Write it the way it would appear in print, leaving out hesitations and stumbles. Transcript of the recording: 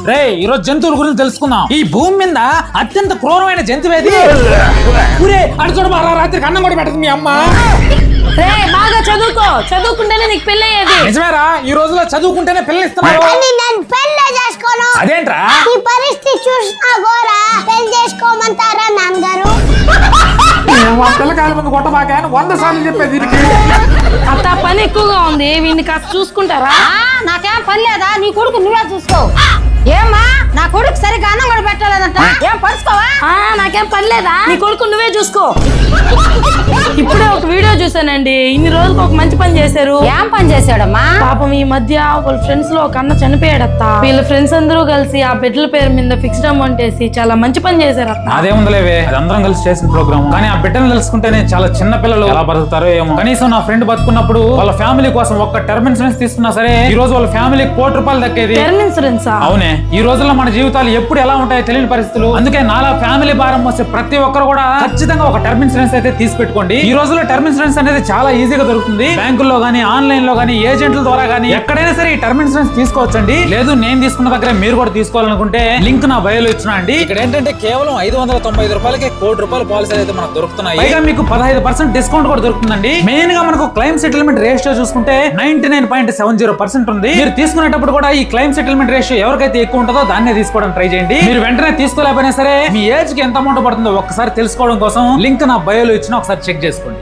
రే ఈరోజు జంతువుల గురించి తెలుసుకుందాం. ఈ భూమి మీద అత్యంత క్రూరమైన జంతువేది? ఊరే అటు చూడ రాత్రికి అన్నం కూడా పెట్టదు మీ అమ్మ. రే బాగా చదువుకుంటేనే నీకు పెళ్లి అయ్యేది. నిజమేరా, ఈ రోజులో చదువుకుంటేనే పిల్లలు ఇస్తున్నారు. అదేంట్రా ఈ పరిస్థితి చూసినా గోరా పెళ్లి చేసుకోమంటారా నాన్నగారు? పిల్లకాయల ముందు కొట్టబాక 100 సార్లు చెప్పేది. అత్త పని ఎక్కువగా ఉంది, వీడిని కాస్త చూసుకుంటారా? నాకేం పని లేదా, నీ కొడుకు నువ్వే చూసుకో. ఏమ్మా నా కొడుకు సరిగ్గా అన్నం కూడా పెట్టలేదంట, ఏం పరుచుకోవా? నాకేం పని లేదా, నీ కొడుకు నువ్వే చూసుకో. ఇప్పుడే ఒక వీడియో చూసానండి, ఇన్ని రోజులకు ఒక మంచి పని చేశారు. ఏం పని చేశాడమ్మా? పాపం ఈ మధ్య వాళ్ళ ఫ్రెండ్స్ లో ఒక అన్న చనిపోయాడత్త. వీళ్ళ ఫ్రెండ్స్ అందరూ కలిసి ఆ బిడ్డల పేరు మీద ఫిక్స్డ్ అమౌంట్ వేసి చాలా మంచి పని చేశారు అత్త. అదేముందిలేవే, అది అందరం కలిసి చేసిన ప్రోగ్రామ్. కానీ ఆ బిడ్డను తెలుసుకుంటేనే చాలా చిన్న పిల్లలు ఎలా బతుకుతారో ఏమో. కనీసం నా ఫ్రెండ్ బతుకున్నప్పుడు వాళ్ళ ఫ్యామిలీ కోసం ఒక్క టర్మ్ ఇన్సూరెన్స్ తీసుకున్నా సరే ఈ రోజు వాళ్ళ ఫ్యామిలీకి ₹1,00,00,000 దక్కేది. Term insurance? అవునే, ఈ రోజుల్లో మన జీవితాలు ఎప్పుడు ఎలా ఉంటాయో తెలియని పరిస్థితులు. అందుకే నాలా ఫ్యామిలీ భారం వస్తే ప్రతి ఒక్కరు కూడా ఖచ్చితంగా ఒక టర్మ్ ఇన్సూరెన్స్ అయితే తీసి పెట్టుకోండి. ఈ రోజుల్లో టర్మ్ ఇన్సూరెన్స్ అనేది చాలా ఈజీగా దొరుకుతుంది. బ్యాంకుల్లో గానీ, ఆన్లైన్ లో గానీ, ఏజెంట్ల ద్వారా గానీ ఎక్కడైనా సరే ఈ టర్మ్ ఇన్సూరెన్స్ తీసుకోవచ్చండి. లేదు నేను తీసుకున్న దగ్గర మీరు కూడా తీసుకోవాలనుకుంటే లింక్ నా బయోలో ఇచ్చిన అండి. ఇక్కడ ఏంటంటే కేవలం ₹595 ₹1,00,00,000 పాలసీలు అయితే మనకు దొరుకుతున్నాయి. పైగా మీకు 15% డిస్కౌంట్ కూడా దొరుకుతుందండి. మెయిన్ గా మనకు క్లైమ్ సెటిల్మెంట్ రేషియో చూసుకుంటే 99.70% ఉంది. మీరు తీసుకునేటప్పుడు కూడా ఈ క్లైమ్ సెటిల్మెంట్ రేషియో ఎవరికైతే ఎక్కువ ఉంటుందో దాన్నే తీసుకోవడానికి ట్రై చేయండి. మీరు వెంటనే తీసుకోలేకపోయినా సరే మీ ఏజ్ కి ఎంత అమౌంట్ పడుతుందో ఒక్కసారి తెలుసుకోవడం కోసం లింక్ నా బయోలో ఇచ్చిన, ఒకసారి చెక్ చేసుకోండి.